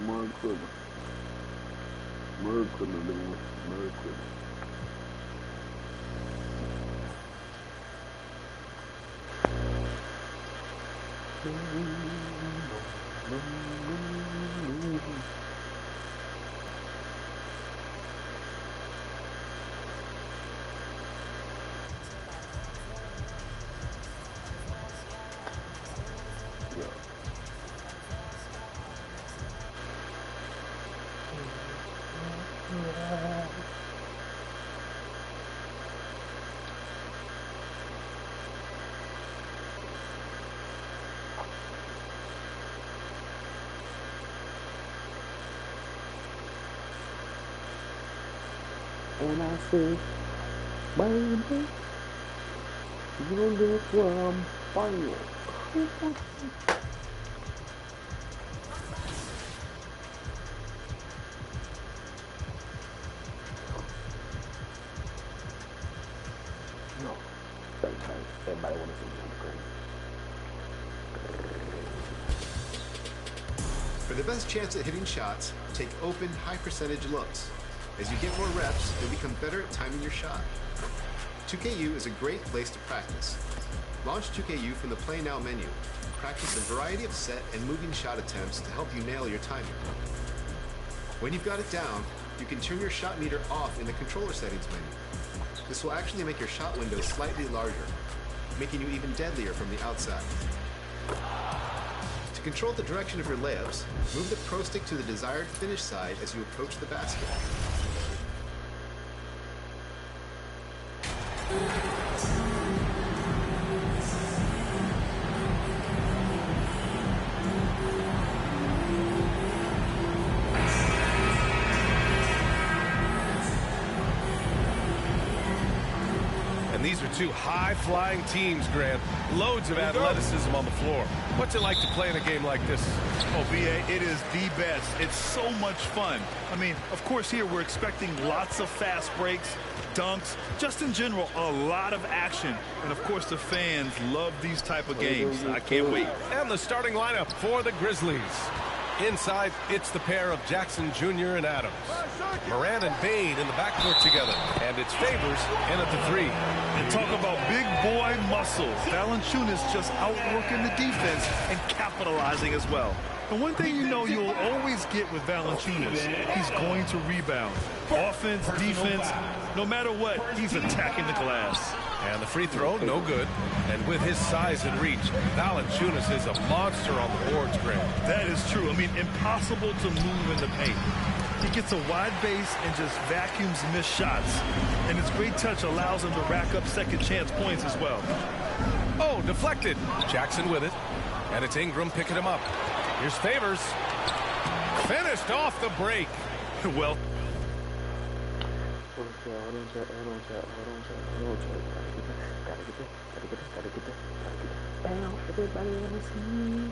Merry Christmas. Merry Christmas, everyone. Merry Christmas. And I say, baby, you look where I'm fine. No, sometimes everybody want to see me on the screen. For the best chance at hitting shots, take open, high-percentage looks. As you get more reps, you'll become better at timing your shot. 2KU is a great place to practice. Launch 2KU from the Play Now menu. Practice a variety of set and moving shot attempts to help you nail your timing. When you've got it down, you can turn your shot meter off in the controller settings menu. This will actually make your shot window slightly larger, making you even deadlier from the outside. To control the direction of your layups, move the Pro Stick to the desired finish side as you approach the basket. These are two high-flying teams, Grant. Loads of athleticism on the floor. What's it like to play in a game like this? Oh, B.A., it is the best. It's so much fun. I mean, of course, here we're expecting lots of fast breaks, dunks, just in general, a lot of action. And, of course, the fans love these type of games. I can't wait. And the starting lineup for the Grizzlies. Inside, it's the pair of Jackson Jr. and Adams. Moran and Bain in the backcourt together. And it's Favors in at the three. And talk about big boy muscle. Valanciunas just outworking the defense and capitalizing as well. And one thing you know you'll always get with Valanciunas, he's going to rebound. Offense, defense, no matter what, he's attacking the glass. And the free throw, no good. And with his size and reach, Valanciunas is a monster on the boards, Grant. That is true. I mean, impossible to move in the paint. He gets a wide base and just vacuums missed shots. And his great touch allows him to rack up second chance points as well. Oh, deflected. Jackson with it. And it's Ingram picking him up. Here's Favors. Finished off the break. Well. Everybody wanna see me.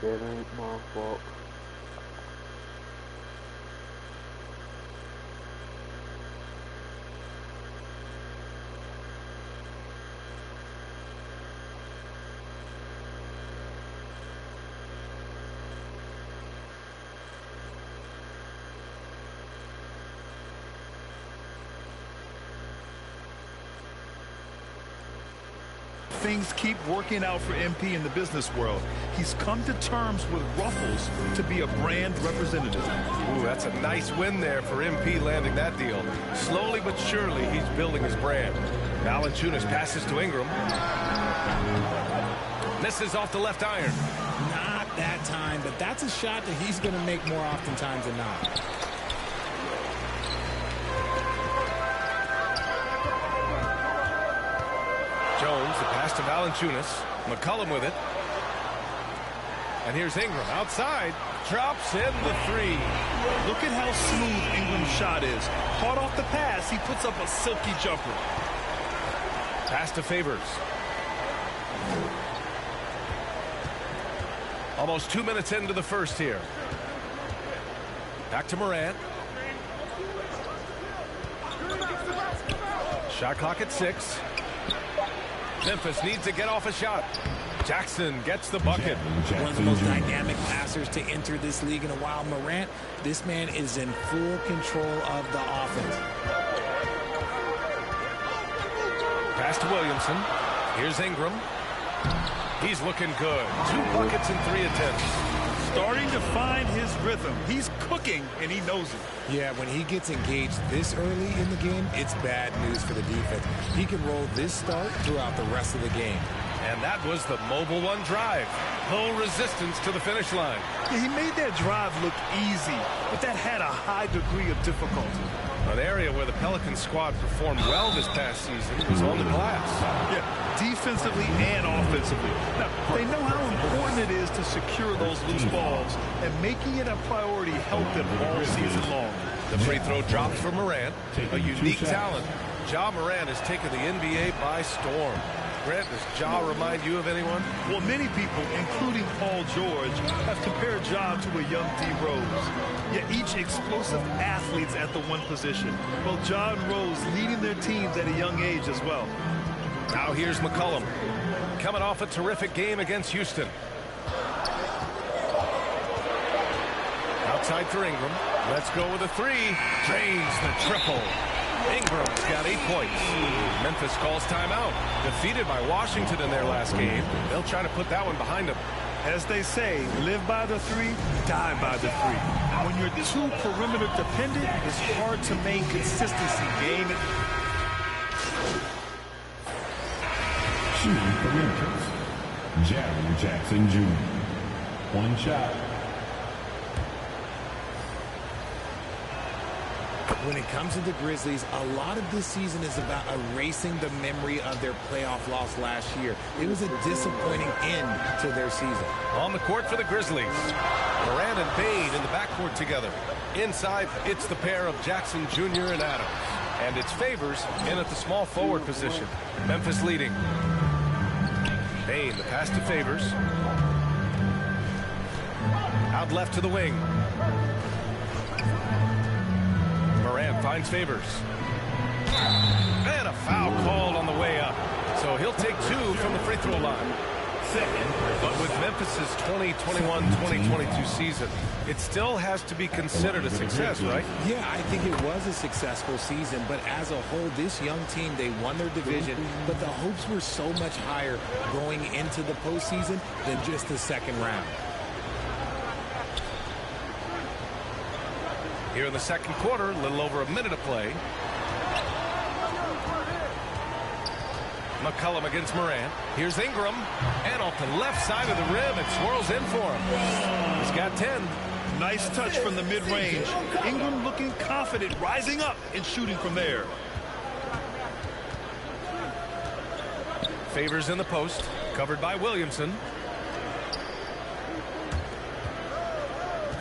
It ain't my fault. things keep working out for MP in the business world. He's come to terms with Ruffles to be a brand representative. Ooh, that's a nice win there for MP landing that deal. Slowly but surely, he's building his brand. Valanciunas passes to Ingram. Misses off the left iron. Not that time, but that's a shot that he's going to make more oftentimes than not. Jones, the pass to Valanciunas. McCollum with it. And here's Ingram outside. Drops in the three. Look at how smooth Ingram's shot is. Caught off the pass, he puts up a silky jumper. Pass to Favors. Almost 2 minutes into the first here. Back to Morant. Shot clock at 6. Memphis needs to get off a shot. Jackson gets the bucket. One of the most dynamic passers to enter this league in a while. Morant, this man is in full control of the offense. Pass to Williamson. Here's Ingram. He's looking good. 2 buckets in 3 attempts. Starting to find his rhythm. He's cooking, and he knows it. Yeah, when he gets engaged this early in the game, it's bad news for the defense. He can roll this start throughout the rest of the game. And that was the mobile one drive. No resistance to the finish line. Yeah, he made that drive look easy, but that had a high degree of difficulty. An area where the Pelicans squad performed well this past season was on the glass. Yeah, defensively and offensively. Now, they know how important it is to secure those loose balls, and making it a priority helped them all season long. The free throw drops for Morant, a unique talent. Ja Morant has taken the NBA by storm. Grant, does Ja remind you of anyone? Well, many people, including Paul George, have compared Ja to a young D. Rose. Yet each explosive athletes at the one position. Well, Ja and Rose leading their teams at a young age as well. Now here's McCollum, coming off a terrific game against Houston. Outside for Ingram. Let's go with a 3. Drains the triple. Ingram's got 8 points. Memphis calls timeout. Defeated by Washington in their last game. They'll try to put that one behind them. As they say, live by the 3, die by the 3. When you're too perimeter dependent, it's hard to maintain consistency. Game it. Shooting for Memphis, Jaren Jackson Jr. 1 shot. When it comes to the Grizzlies, a lot of this season is about erasing the memory of their playoff loss last year. It was a disappointing end to their season. On the court for the Grizzlies, Morant and Bane in the backcourt together. Inside, it's the pair of Jackson Jr. and Adams. And it's Favors in at the small forward position. Memphis leading. Bane, the pass to Favors. Out left to the wing. Morant finds Favors. And a foul called on the way up. So he'll take 2 from the free throw line. But with Memphis's 2021-2022 season, it still has to be considered a success, right? Yeah, I think it was a successful season, but as a whole, this young team, they won their division, but the hopes were so much higher going into the postseason than just the second round. Here in the second quarter, a little over a minute of play. McCollum against Morant. Here's Ingram. And off the left side of the rim, it swirls in for him. He's got 10. Nice touch from the mid-range. Ingram looking confident, rising up and shooting from there. Favors in the post, covered by Williamson.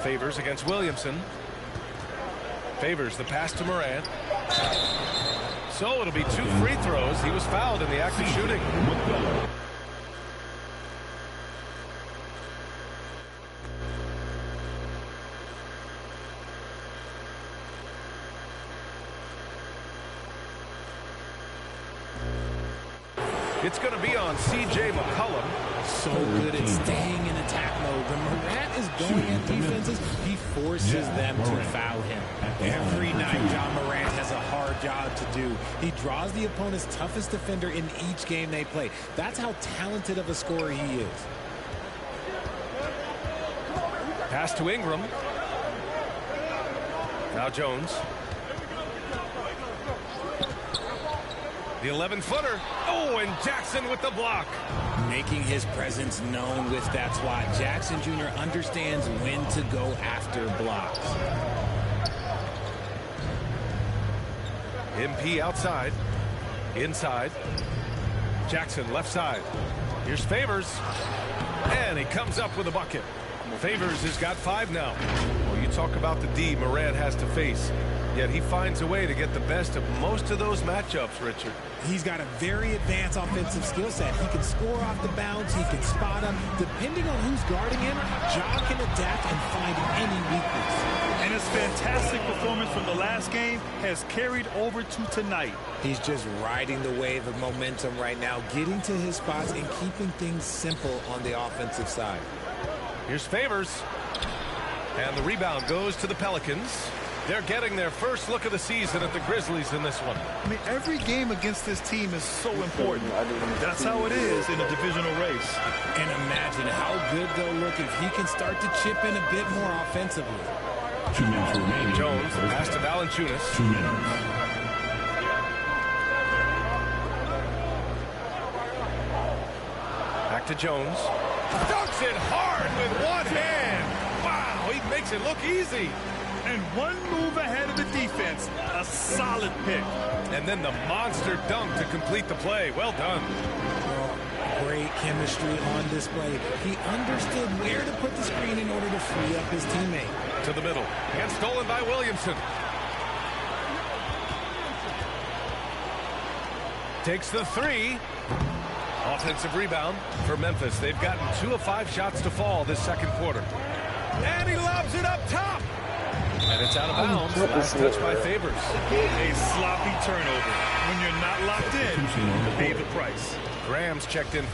Favors against Williamson. Favors the pass to Morant. So it'll be 2 free throws. He was fouled in the act of shooting. It's going to be on C.J. McCollum. So good at staying in attack mode. When Morant is going at defenses, he forces them to foul him. Every night, John Morant has a hard job to do. He draws the opponent's toughest defender in each game they play. That's how talented of a scorer he is. Pass to Ingram. Now Jones. The 11-footer. Oh, and Jackson with the block. Making his presence known with that swat. Jackson Jr. understands when to go after blocks. MP outside. Inside. Jackson left side. Here's Favors. And he comes up with a bucket. Favors has got 5 now. Well, you talk about the D Morant has to face. Yet he finds a way to get the best of most of those matchups, Richard. He's got a very advanced offensive skill set. He can score off the bounce. He can spot up. Depending on who's guarding him, Ja can adapt and find any weakness. And his fantastic performance from the last game has carried over to tonight. He's just riding the wave of momentum right now, getting to his spots and keeping things simple on the offensive side. Here's Favors. And the rebound goes to the Pelicans. They're getting their first look of the season at the Grizzlies in this one. I mean, every game against this team is so important. That's how it is in a divisional race. And imagine how good they'll look if he can start to chip in a bit more offensively. 2 minutes remaining. Jones, pass to Valanciunas. 2 minutes. Back to Jones. Dunks it hard with one hand. Wow, he makes it look easy. And one move ahead of the defense. A solid pick. And then the monster dunk to complete the play. Well done. Great chemistry on display. He understood where to put the screen in order to free up his teammate. To the middle. And stolen by Williamson. Takes the 3. Offensive rebound for Memphis. They've gotten 2 of 5 shots to fall this second quarter. And he lobs it up top. And it's out of bounds. Last touch by Favors. A sloppy turnover. When you're not locked in, pay the price. Graham's checked in.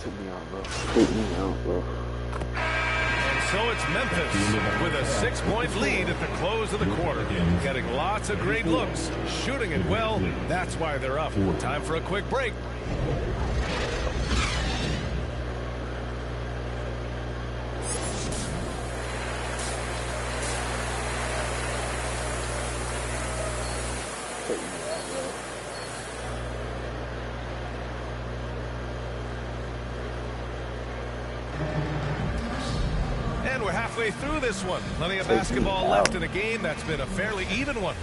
Took me out, bro. Took me out, bro. And so it's Memphis with a 6-point lead at the close of the quarter. Getting lots of great looks. Shooting it well. That's why they're up. Time for a quick break. And we're halfway through this one. Plenty of basketball left in a game that's been a fairly even one.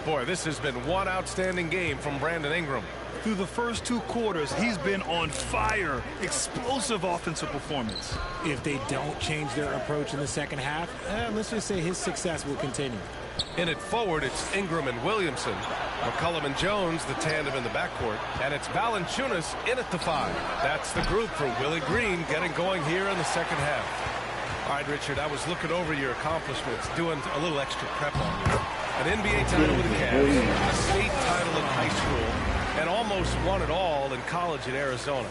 Boy, this has been one outstanding game from Brandon Ingram. Through the first 2 quarters, he's been on fire. Explosive offensive performance. If they don't change their approach in the second half, let's just say his success will continue. In it forward, it's Ingram and Williamson. McCollum and Jones, the tandem in the backcourt. And it's Valanciunas in at the 5. That's the group for Willie Green getting going here in the second half. All right, Richard, I was looking over your accomplishments, doing a little extra prep on you. An NBA title with the Cavs, a state title in high school, and almost won it all in college at Arizona.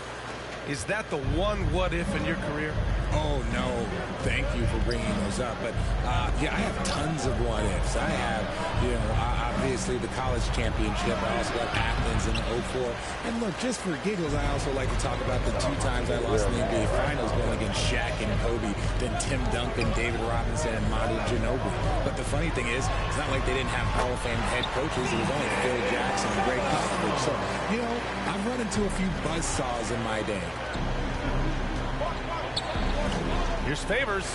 Is that the one what-if in your career? Oh, no. Thank you for bringing those up. But, yeah, I have tons of what-ifs. I have, obviously the college championship. I also got Athens in 04. And, look, just for giggles, I also like to talk about the 2 times I lost in the NBA Finals going against Shaq and Kobe, then Tim Duncan, David Robinson, and Manu Ginobili. But the funny thing is, it's not like they didn't have Hall of Fame head coaches. It was only Phil Jackson and Greg Popovich. So, I've run into a few buzzsaws in my day. Here's Favors.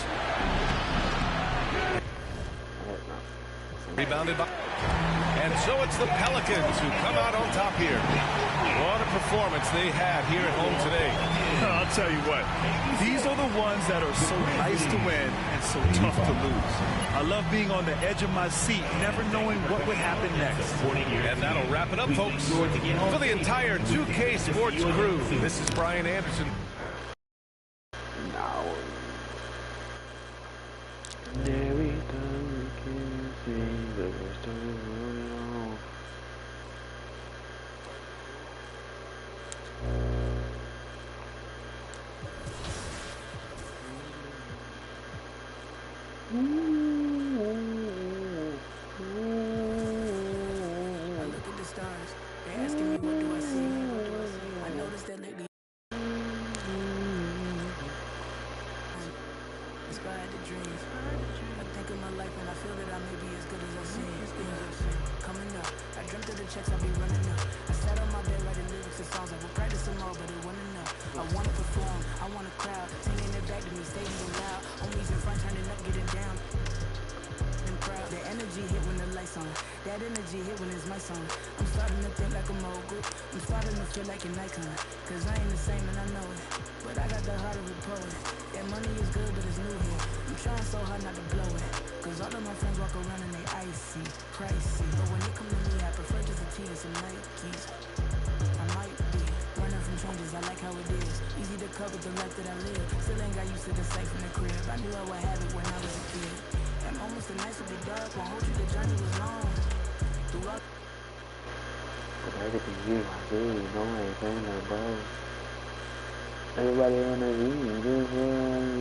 Rebounded by... And so it's the Pelicans who come out on top here. What a performance they had here at home today. I'll tell you what, these are the ones that are so nice to win and so tough to lose. I love being on the edge of my seat, never knowing what would happen next. And that'll wrap it up, folks. For the entire 2K Sports crew, this is Brian Anderson. get it down. The energy hit when the lights on. That energy hit when it's my song. I'm starting to think like a mogul. I'm starting to feel like an icon. Cause I ain't the same and I know it. But I got the heart of a poet. That money is good but it's new here. I'm trying so hard not to blow it. Cause all of my friends walk around and they icy, pricey. But when it comes to me, I prefer just a tee and some Nikes. I might be running from changes, I like how it is. Easy to cope with the life that I live. Still ain't got used to the sight from the crib. I knew I would have it when I was a kid. And almost the nights would be dark, won't hold you, the journey was long. Throughout Everybody on the video.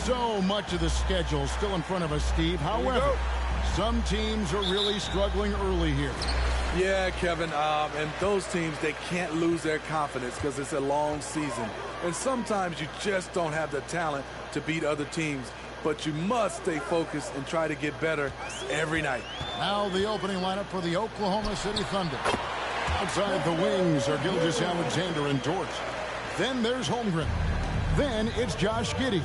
So much of the schedule still in front of us, Steve. However, some teams are really struggling early here. Yeah, Kevin, and those teams, they can't lose their confidence because it's a long season. And sometimes you just don't have the talent to beat other teams. But you must stay focused and try to get better every night. Now the opening lineup for the Oklahoma City Thunder. Outside the wings are Gilgeous-Alexander and Dort. Then there's Holmgren. Then it's Josh Giddey.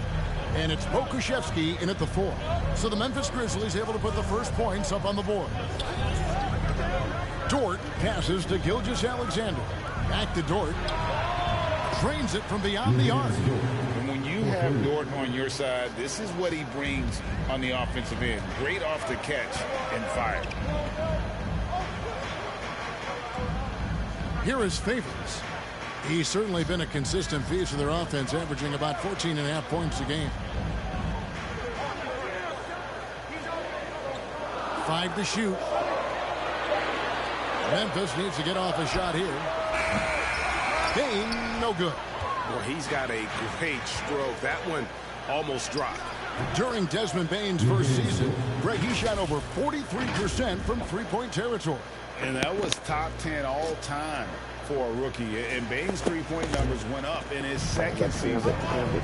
And it's Pokusevski in at the 4. So the Memphis Grizzlies able to put the first points up on the board. Dort passes to Gilgeous-Alexander. Back to Dort. Drains it from beyond the arc. And when you have Dort on your side, this is what he brings on the offensive end. Great off the catch and fire. Here is Favors. He's certainly been a consistent piece of their offense, averaging about 14.5 points a game. 5 to shoot. Memphis needs to get off a shot here. Bain, no good. Well, he's got a great stroke. That one almost dropped. During Desmond Bain's first season, Greg, he shot over 43% from three-point territory. And that was top 10 all time for a rookie. And Bain's three-point numbers went up in his second season.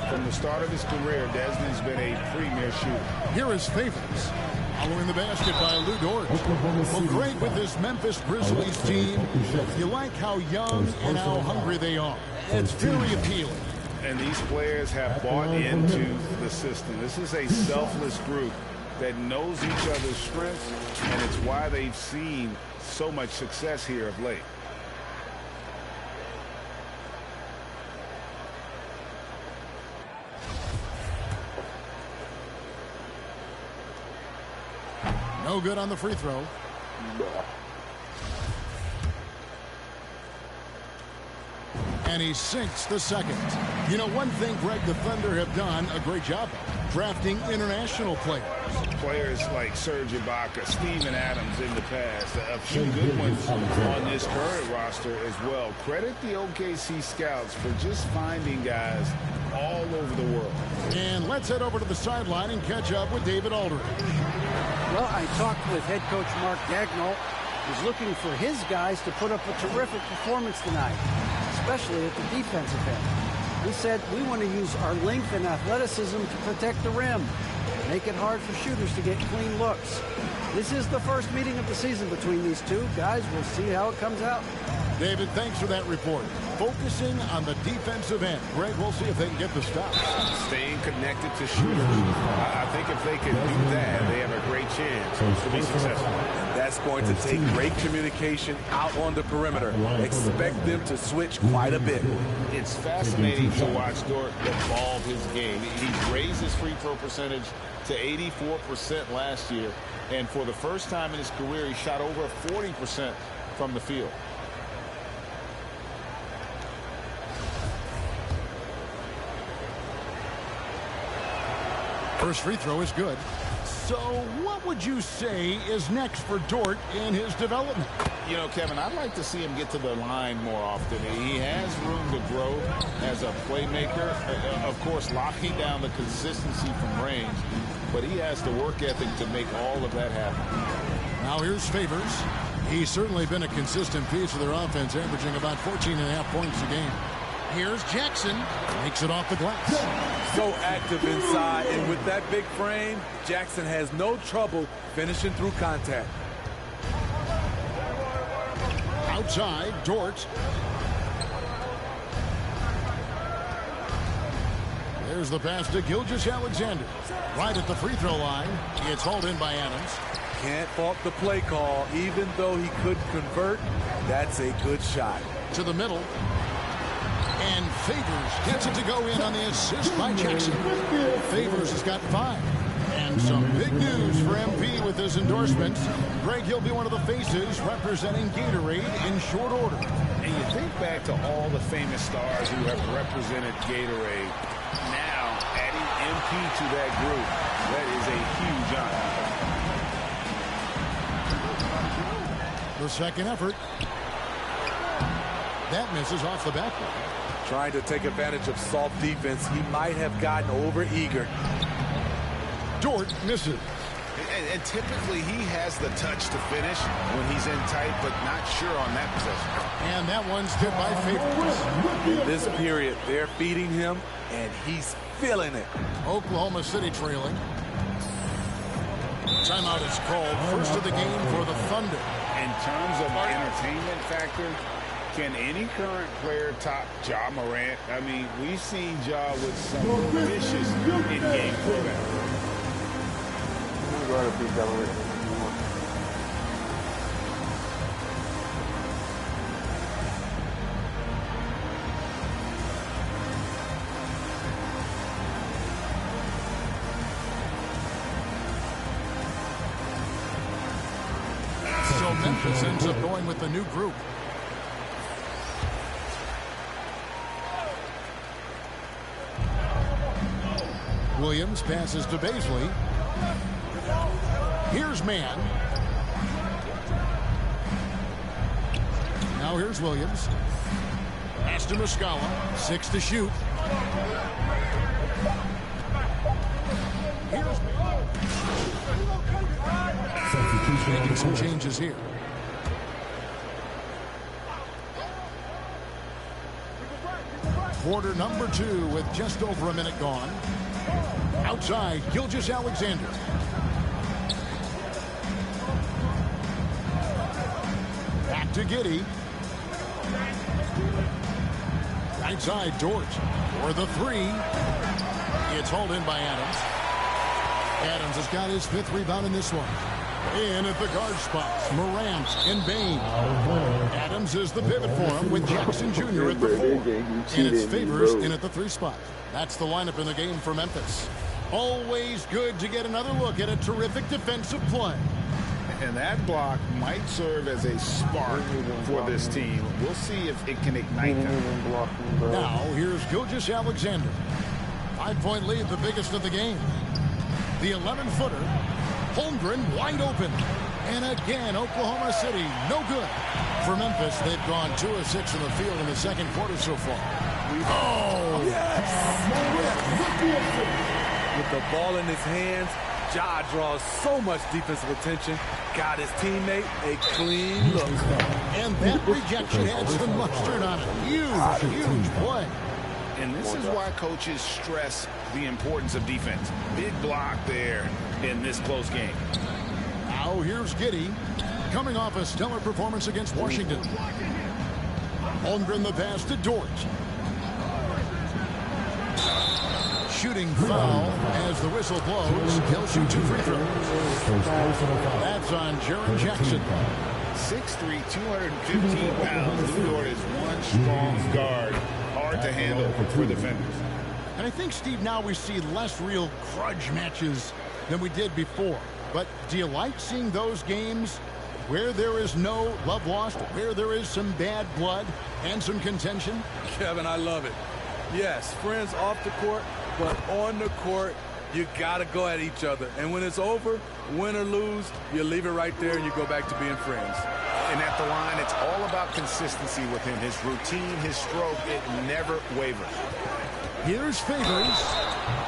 From the start of his career, Desmond's been a premier shooter. Here is Favors. Following the basket by Lou Dort. Well, great with this Memphis Grizzlies team. You like how young and how hungry they are. It's very appealing. And these players have bought into the system. This is a selfless group that knows each other's strengths, and it's why they've seen so much success here of late. No good on the free throw. And he sinks the second. You know, one thing, Greg, the Thunder have done a great job of drafting international players. Players like Serge Ibaka, Steven Adams in the past, a few good ones on this current roster as well. Credit the OKC scouts for just finding guys all over the world. And let's head over to the sideline and catch up with David Aldridge. Well, I talked with head coach Mark Dagnall. He's looking for his guys to put up a terrific performance tonight, especially at the defensive end. He said, we want to use our length and athleticism to protect the rim, make it hard for shooters to get clean looks. This is the first meeting of the season between these two guys. We'll see how it comes out. David, thanks for that report. Focusing on the defensive end. Greg, we'll see if they can get the stops. Staying connected to shooters. I think if they can do that, they have a great chance to be successful. That's going to take great communication out on the perimeter. Expect them to switch quite a bit. It's fascinating to watch Dort evolve his game. He's raised his free throw percentage to 84% last year. And for the first time in his career, he shot over 40% from the field. First free throw is good. So what would you say is next for Dort in his development? You know, Kevin, I'd like to see him get to the line more often. He has room to grow as a playmaker. Of course, locking down the consistency from range, but he has the work ethic to make all of that happen. Now here's Favors. He's certainly been a consistent piece of their offense, averaging about 14.5 points a game. Here's Jackson. Makes it off the glass. So active inside, and with that big frame, Jackson has no trouble finishing through contact. Outside, Dort. There's the pass to Gilgeous-Alexander. Right at the free throw line. It's hauled in by Adams. Can't fault the play call. Even though he couldn't convert, that's a good shot. To the middle. And Favors gets it to go in on the assist by Jackson. Favors has got 5. And some big news for MP with his endorsements. Greg, he'll be one of the faces representing Gatorade in short order. And you think back to all the famous stars who have represented Gatorade. Now, adding MP to that group, that is a huge honor. The second effort. That misses off the backboard. Trying to take advantage of soft defense, he might have gotten over-eager. Dort misses. And typically he has the touch to finish when he's in tight, but not sure on that possession. And that one's hit by Favors. In this period, they're feeding him, and he's feeling it. Oklahoma City trailing. Timeout is called. First of the game for the Thunder. In terms of entertainment factor, can any current player top Ja Morant? I mean, we've seen Ja with some vicious in-game throwdown. So Memphis ends up going with the new group. Williams passes to Baisley. Here's Mann. Now here's Williams. Pass to Muscala. 6 to shoot. Here's Mann. Making some changes here. Quarter number 2 with just over a minute gone. Outside, Gilgeous-Alexander. Back to Giddey. Right side, Dort. For the 3. It's hauled in by Adams. Adams has got his 5th rebound in this one. In at the guard spots, Morant and Bain. Adams is the pivot for him with Jackson Jr. at the 4. And it's Favors in at the 3 spot. That's the lineup in the game for Memphis. Always good to get another look at a terrific defensive play. And that block might serve as a spark for this team. We'll see if it can ignite them. Now, here's Gilgeous-Alexander. 5-point lead, the biggest of the game. The 11-footer. Holmgren wide open. And again, Oklahoma City, no good. For Memphis, they've gone 2 of 6 in the field in the second quarter so far. Oh, yes! With the ball in his hands, Ja draws so much defensive attention. Got his teammate a clean look. And that rejection had some mustard on it. Huge play. And this is why coaches stress the importance of defense. Big block there in this close game. Now here's Giddey, coming off a stellar performance against Washington. Holmgren the pass to Dort. Shooting foul as the whistle blows. He'll shoot 2 free throws. That's on Jaren Jackson. 6'3", 215 pounds. Lou Dort is one strong guard. Hard to handle for defenders. And I think, Steve, now we see less real grudge matches than we did before. But do you like seeing those games where there is no love lost, where there is some bad blood and some contention? Kevin, I love it. Yes, friends off the court, but on the court, you got to go at each other. And when it's over, win or lose, you leave it right there and you go back to being friends. And at the line, it's all about consistency with him. His routine, his stroke, it never wavers. Here's Favors.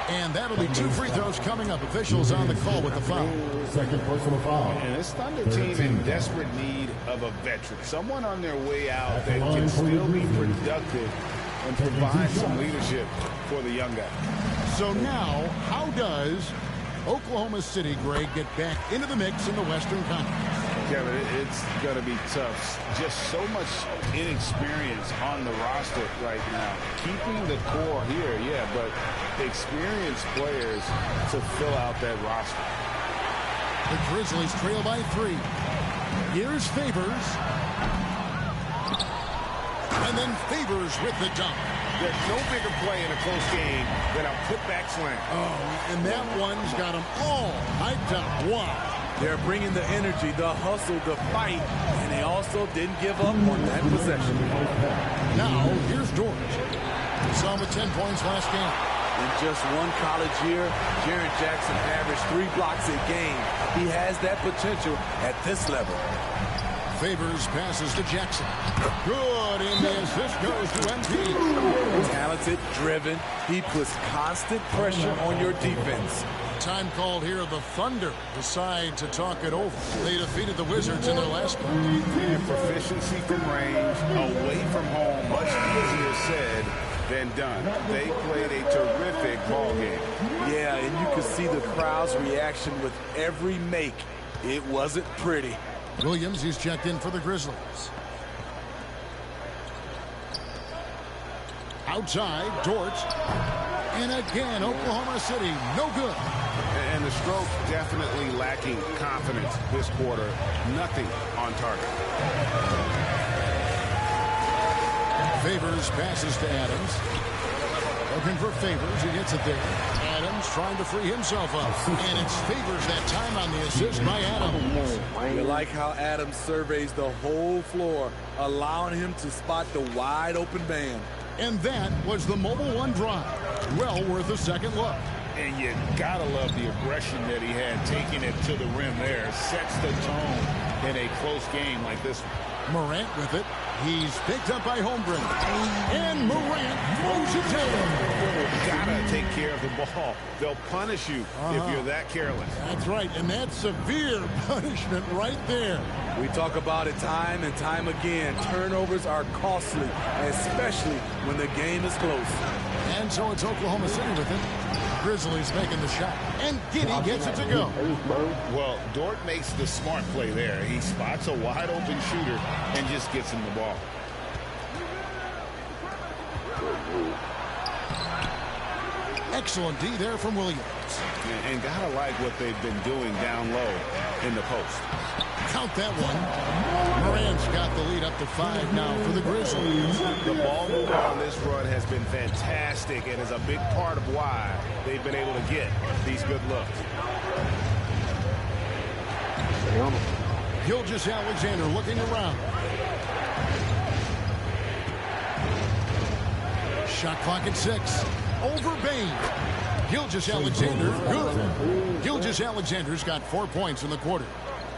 And that'll be 2 free throws coming up. Officials on the call with the foul. Second personal foul. And this Thunder team in desperate need of a veteran. Someone on their way out that can still be productive and provide some leadership for the young guy. So now, how does Oklahoma City, Greg, get back into the mix in the Western Conference? Kevin, it's going to be tough. Just so much inexperience on the roster right now. Keeping the core here, yeah, but experienced players to fill out that roster. The Grizzlies trail by 3. Here's Favors. And then Favors with the dunk. There's no bigger play in a close game than a putback slam. Oh, and that one's got them all hyped up. Wow. They're bringing the energy, the hustle, the fight, and they also didn't give up on that possession. Now, here's George. Saw him with 10 points last game. In just one college year, Jaren Jackson averaged 3 blocks a game. He has that potential at this level. Favors passes to Jackson. Good, and the assist goes to MP. Talented, driven. He puts constant pressure on your defense. Time called here. The Thunder decide to talk it over. They defeated the Wizards in their last game. And proficiency from range, away from home, much easier said than done. They played a terrific ball game. Yeah, and you can see the crowd's reaction with every make. It wasn't pretty. Williams, he's checked in for the Grizzlies. Outside, Dort. And again, Oklahoma City, no good. And the stroke definitely lacking confidence this quarter. Nothing on target. Favors passes to Adams. Looking for Favors. He gets it there. Adams trying to free himself up. And it's Favors that time on the assist by Adams. You like how Adams surveys the whole floor, allowing him to spot the wide open man. And that was the Mobile One drive. Well worth a second look. And you gotta love the aggression that he had, taking it to the rim there. Sets the tone in a close game like this one. Morant with it. He's picked up by Holmgren. And Morant throws it down. Gotta take care of the ball. They'll punish you if you're that careless. That's right, and that's severe punishment right there. We talk about it time and time again. Turnovers are costly, especially when the game is close. And so it's Oklahoma City with it. Grizzlies making the shot. And Giddey gets it to go. Well, Dort makes the smart play there. He spots a wide open shooter and just gets him the ball. Excellent D there from Williams. And gotta like what they've been doing down low in the post. Count that one. Morant's got the lead up to 5 now for the Grizzlies. The ball movement on this run has been fantastic and is a big part of why they've been able to get these good looks. Gilgeous-Alexander looking around. Shot clock at 6. Over Bain. Gilgeous-Alexander, good. Gilgeous-Alexander's got 4 points in the quarter.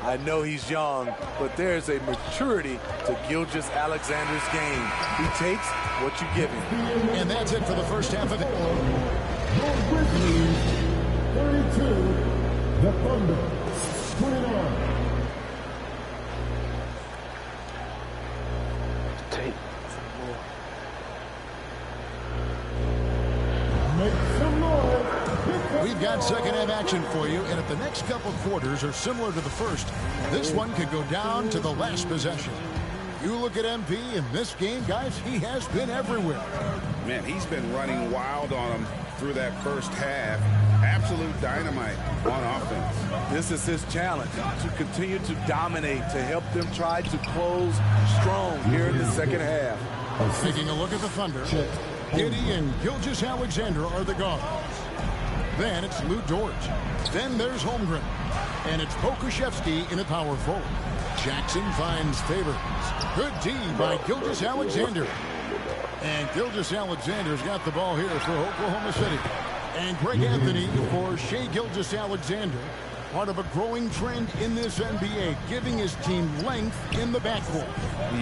I know he's young, but there's a maturity to Gilgeous-Alexander's game. He takes what you give him. And that's it for the first half of it. 32, the Thunder, 29. We've got second half action for you, and if the next couple quarters are similar to the first, this one could go down to the last possession. You look at MP in this game, guys, he has been everywhere. Man, he's been running wild on them through that first half. Absolute dynamite on offense. This is his challenge, to continue to dominate, to help them try to close strong here in the second half. Taking a look at the Thunder, Giddey and Gilgeous-Alexander are the guards. Then it's Lou Dort. Then there's Holmgren. And it's Pokusevski in a power forward. Jackson finds Favors. Good D by Gilgeous-Alexander. And Gilgeous-Alexander's got the ball here for Oklahoma City. And Greg Anthony for Shai Gilgeous-Alexander. part of a growing trend in this NBA, giving his team length in the backcourt.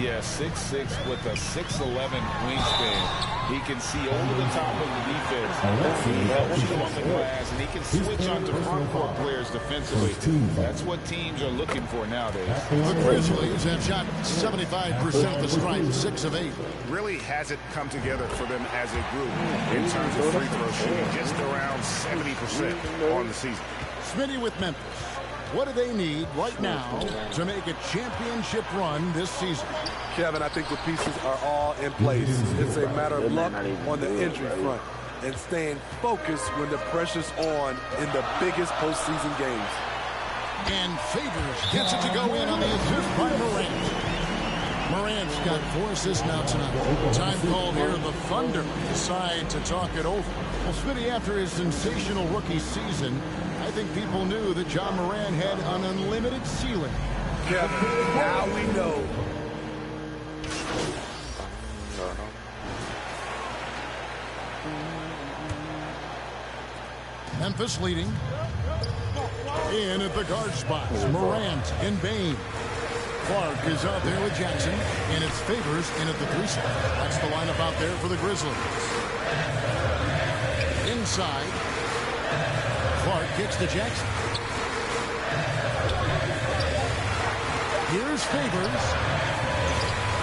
Yeah, 6'6" with a 6'11" wingspan. He can see over the top of the defense. He helps you on the glass, and he can switch onto front court players defensively. That's what teams are looking for nowadays. The Grizzlies have shot 75% of the strike, 6 of 8. Really hasn't come together for them as a group in terms of free throw shooting, just around 70% on the season. Smitty with Memphis. What do they need right now to make a championship run this season? Kevin, I think the pieces are all in place. It's a matter of luck on the injury front and staying focused when the pressure's on in the biggest postseason games. And Favors gets it to go in on the assist by Morant. Morant's got 4 assists now tonight. Time called here. The Thunder decide to talk it over. Well, Smitty, after his sensational rookie season, I think people knew that John Morant had an unlimited ceiling. Kevin, now we know. Memphis leading. In at the guard spots. Morant and Bain. Clark is out there with Jackson, and it's Favors in at the 3 spot. That's the lineup out there for the Grizzlies. Inside, Clark kicks to Jackson. Here's Favors.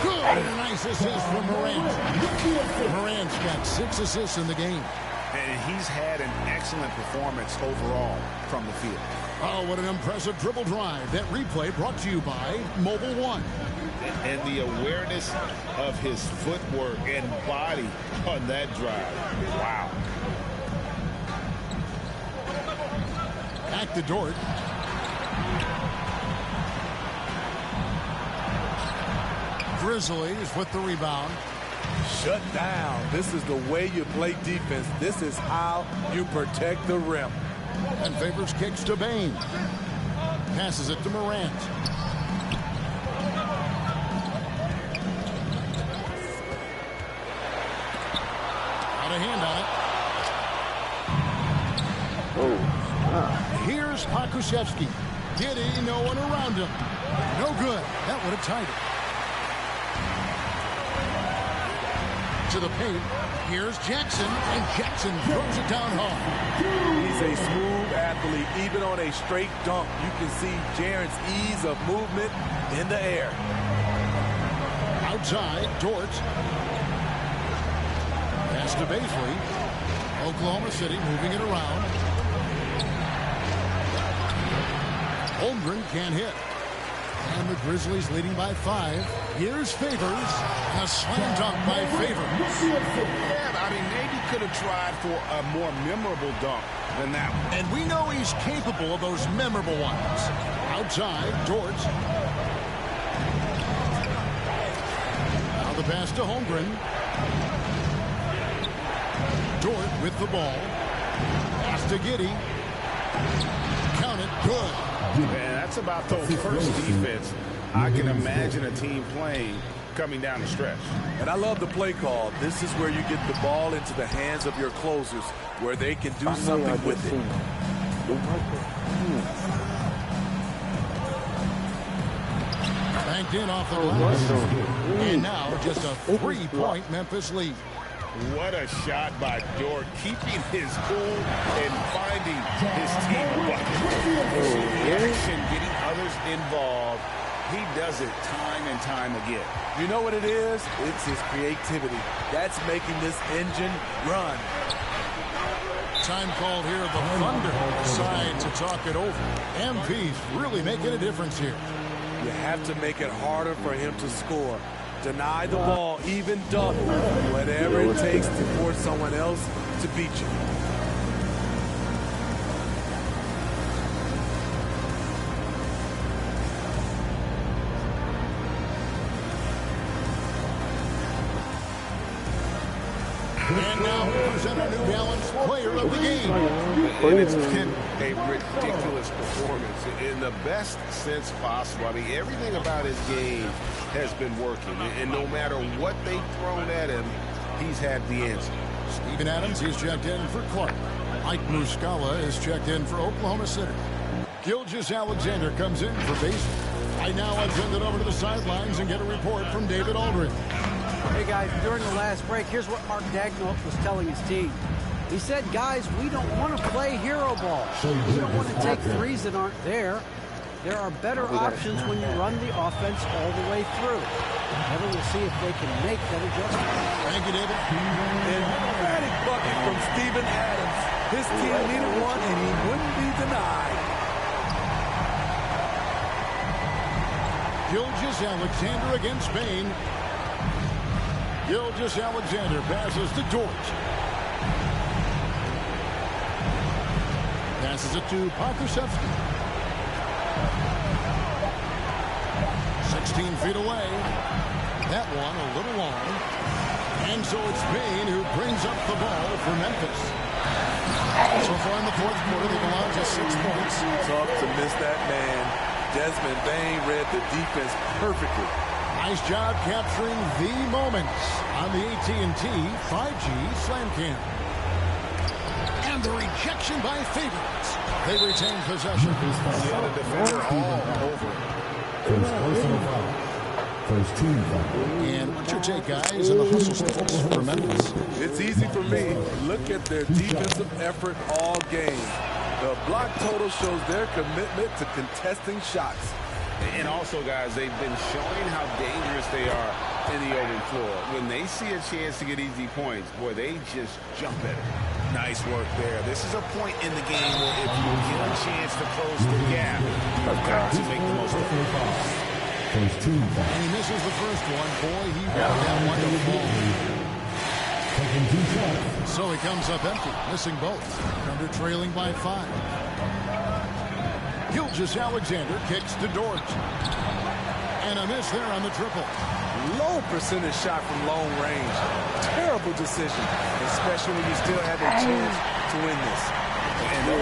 Good, and a nice assist from Morant. Morant's got 6 assists in the game. And he's had an excellent performance overall from the field. Oh, what an impressive dribble drive. That replay brought to you by Mobile One. And the awareness of his footwork and body on that drive. Wow. Back to Dort. Grizzlies with the rebound. Shut down. This is the way you play defense. This is how you protect the rim. And Favors kicks to Bain. Passes it to Morant. Out of hand on it. Here's Pokusevski. Giddy, no one around him. No good. That would have tied it. To the paint. Here's Jackson, and Jackson throws it down hard. He's a smooth athlete. Even on a straight dunk, you can see Jaren's ease of movement in the air. Outside, Dort. Pass to Baisley. Oklahoma City moving it around. Holmgren can't hit. And the Grizzlies leading by 5. Here's Favors. A slam dunk by Favors. Yeah, I mean, maybe could have tried for a more memorable dunk than that one. And we know he's capable of those memorable ones. Outside, Dort. Now the pass to Holmgren. Dort with the ball. Pass to Giddy. Count it. Good. Man, that's about the first defense I can imagine a team playing coming down the stretch. And I love the play call. This is where you get the ball into the hands of your closers, where they can do something with it. Banked in off the glass. And now just a 3-point Memphis lead. What a shot by Dort, keeping his cool and finding his team a bucket. Action, getting others involved. He does it time and time again. You know what it is? It's his creativity. That's making this engine run. Time called here. The Thunder decide to talk it over. MV's really making a difference here. You have to make it harder for him to score. Deny the ball, even dunk, whatever it takes to force someone else to beat you. And now we present our New Balance Player of the Game. And it's been a ridiculous performance in the best sense possible. I mean, everything about his game has been working. And no matter what they've thrown at him, he's had the answer. Steven Adams is checked in for Clark. Mike Muscala is checked in for Oklahoma City. Gilgeous-Alexander comes in for base. Right now, I've send it over to the sidelines and get a report from David Aldridge. Hey, guys, during the last break, here's what Mark Daigneault was telling his team. He said, guys, we don't want to play hero ball. We don't want to take threes that aren't there. There are better options when you run the offense all the way through. Evan will see if they can make that adjustment. Thank you, David. Emphatic bucket from Steven Adams. His team needed one, and he wouldn't be denied. Gilgeous-Alexander against Spain. Gilgeous-Alexander passes to Dort. Passes it to Parkusevsky. 16 feet away. That one a little long. And so it's Spain who brings up the ball for Memphis. So far in the fourth quarter, they've allowed just 6 points. Tough to miss that man. Desmond Bain read the defense perfectly. Nice job capturing the moments on the AT&T 5G Slam Cam. And the rejection by Favors. They retain possession. The other defender all over it. First personal foul. First team foul. And what's your take, guys, in the hustle stats for Memphis? It's easy for me. Look at their defensive effort all game. The block total shows their commitment to contesting shots. And also, guys, they've been showing how dangerous they are in the open floor. When they see a chance to get easy points, boy, they just jump at it. Nice work there. This is a point in the game where if you get a chance to close the gap, you've got to make the most of it. First team foul. And he misses the first one. Boy, he got that one to fall. Taking 2 shots. So he comes up empty, missing both. Under trailing by 5. Gilgeous-Alexander kicks to Dort. And a miss there on the triple. Low percentage shot from long range. Terrible decision, especially when you still have a chance to win this. And they're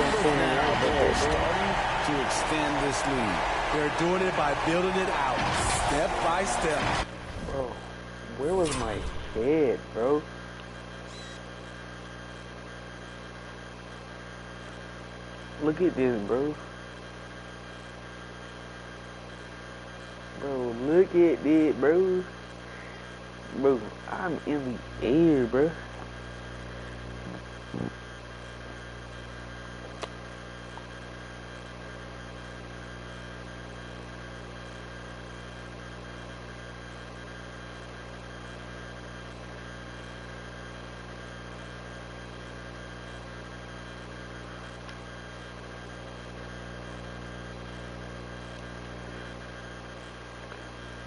starting to extend this lead. They're doing it by building it out, step by step. Bro, where was my head, bro? Look at this, bro. Bro, look at this, bro. Bro, I'm in the air, bro.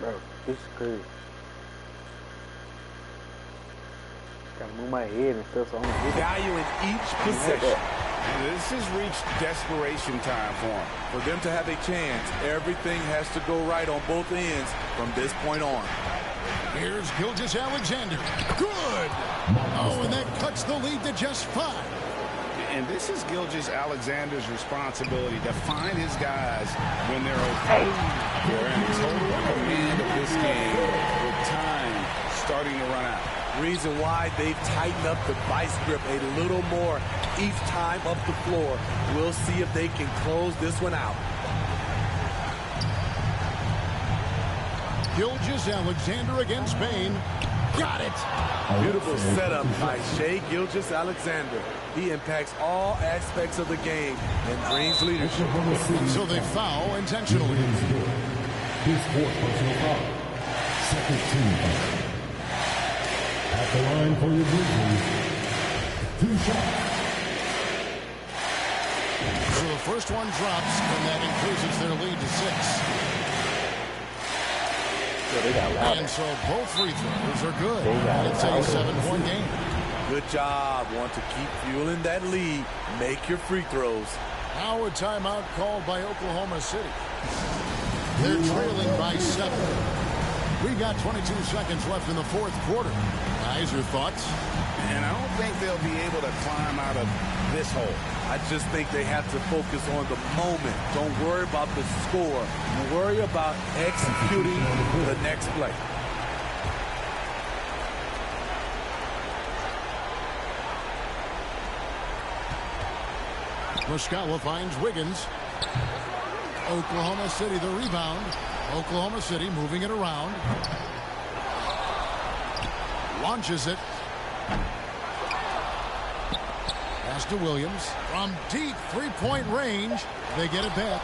Bro, this is crazy. Gotta move my head and stuff, so I'm gonna Value in each possession. This has reached desperation time for them. For them to have a chance, everything has to go right on both ends from this point on. Here's Gilgeous-Alexander. Good! Oh, and that cuts the lead to just 5. And this is Gilgeous-Alexander's responsibility to find his guys when they're okay. They're in total command of this game with time starting to run out. Reason why they've tightened up the vice grip a little more each time up the floor. We'll see if they can close this one out. Gilgeous-Alexander against Spain. Got it! Beautiful setup by Shai Gilgeous-Alexander. He impacts all aspects of the game and brings leadership. So they foul intentionally. His fourth personal foul. Second team foul. At the line for your Grizzlies. 2 shots. So the first one drops, and that increases their lead to 6. And so both free throws are good. It's a 7-point game. Good job. Want to keep fueling that lead. Make your free throws. Now a timeout called by Oklahoma City. They're trailing by 7. We got 22 seconds left in the fourth quarter. Guys, your thoughts? And I don't think they'll be able to climb out of this hole. I just think they have to focus on the moment. Don't worry about the score. Worry about executing the next play. Muscala finds Wiggins. Oklahoma City the rebound. Oklahoma City moving it around. Launches it. Pass to Williams. From deep three-point range. They get it back.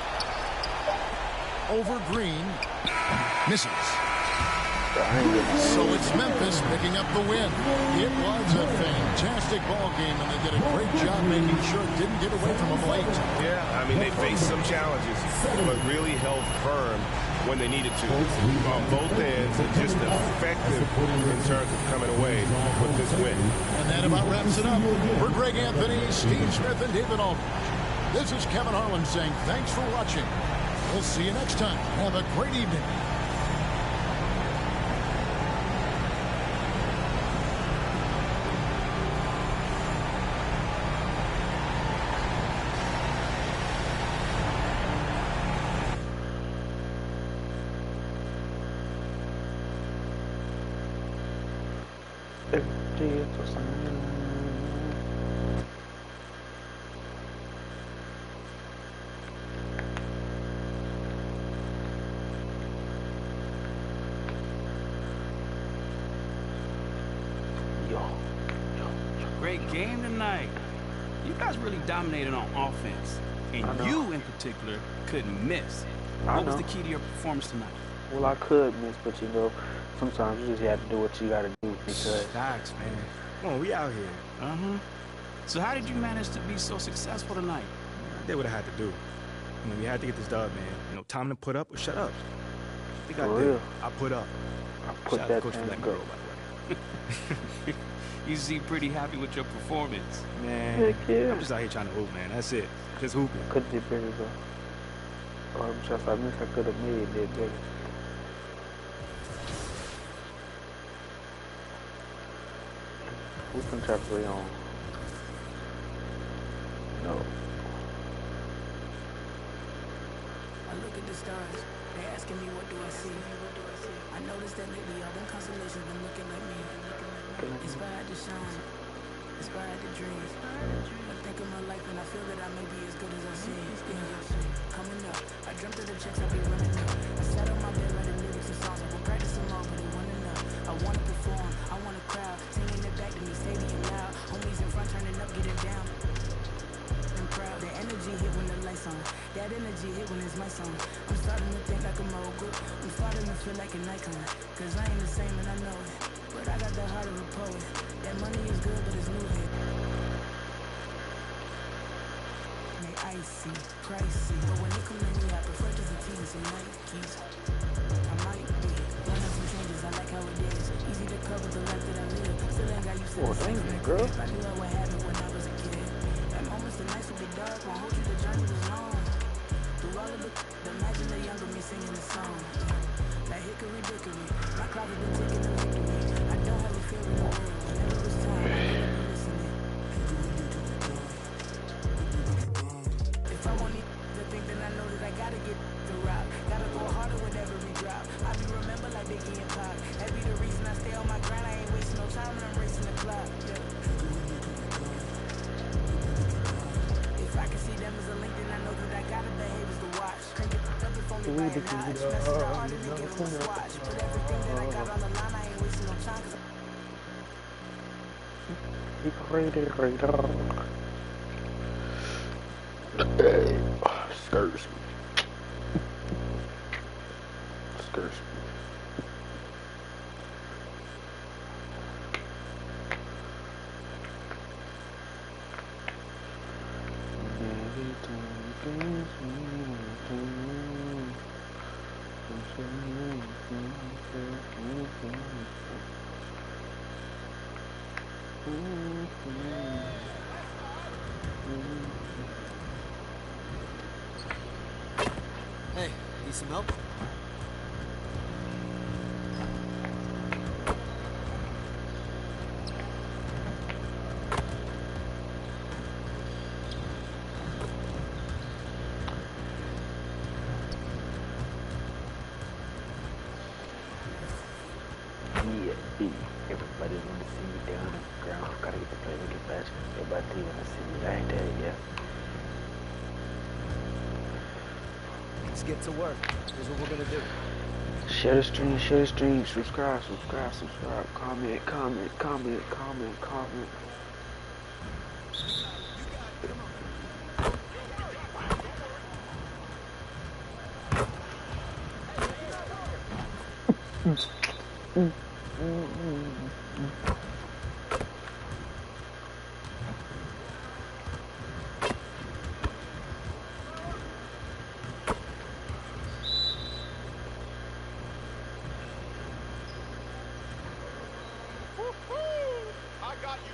Over Green. Misses. So it's Memphis picking up the win. It was a fantastic ball game, and they did a great job making sure it didn't get away from them late. Yeah, I mean, they faced some challenges, but really held firm when they needed to on both ends, and just effective in terms of coming away with this win. And that about wraps it up. For Greg Anthony, Steve Smith, and David Aldridge, this is Kevin Harlan saying thanks for watching. We'll see you next time. Have a great evening. Great game tonight. You guys really dominated on offense, and you in particular couldn't miss. What was the key to your performance tonight? Well, I could miss, but you know, sometimes you just have to do what you got to do because. Facts, man. Come on, we out here. So how did you manage to be so successful tonight? I did what I had to do. You know, we had to get this dub, man. You know, time to put up or shut up. I think I did. I put up. I put that coach for letting me go. go, by the way. You seem pretty happy with your performance. Man, Heck yeah. I'm just out here trying to hoop, man. That's it. Just hooping. Could have did better though. Or shots I missed, I could have made it better. We can try to play on. No. I look at the stars. They asking me what do I see? I noticed that lately all them constellations been looking like me. Inspired to shine. Inspired to dream. I think of my life and I feel that I may be as good as I seem. Coming up, I dreamt of the checks I be running up. I sat on my bed writing lyrics and songs. I will practice them all, but it wasn't enough. I want to perform. I want a crowd singing it back to me, stadium loud. Homies in front turning up, getting down. I'm proud. The energy hit when the lights on. That energy hit when it's my song. I'm starting to think like a mogul. I'm starting to feel like an icon. Cause I ain't the same and I know it. But I got the heart of a poet. That money is good, but it's new here. They icy, pricey. But when it comes to me, I prefer just a tee and some Nikes. I might be running some changes. I like how it is. Easy to cover the life that I live. Still ain't got used to the safe in the crib. I knew I would have it when I was a kid. At moments the nights will be dark. Won't hold you, the journey was long. Through all of the imagine the younger me singing the song. Like hickory dickory. My closet been taking the victory. I don't have a fear in the world. Whenever it's time, I'm gonna be listening. If I want to think, then I know that I gotta get the rock. Gotta go harder with every drop. I be remember like Biggie and Pac. That be the reason I stay on my grind. I ain't wasting no time and I'm racing the clock. Yeah. If I can see them as a link, then I know that I gotta behave as the watch. Crank it up if only by a notch. Messing the heart and give them a swatch. Put everything that I got on the line. I ain't wasting no time. Skirts. Skirts. Hey, need some help? Everybody want to see me down on the ground. Gotta get the play, get back. Everybody want to see me. I ain't dead yet. Let's get to work. Here's what we're gonna do. Share the stream, subscribe, comment, comment, comment, comment, comment. I got you.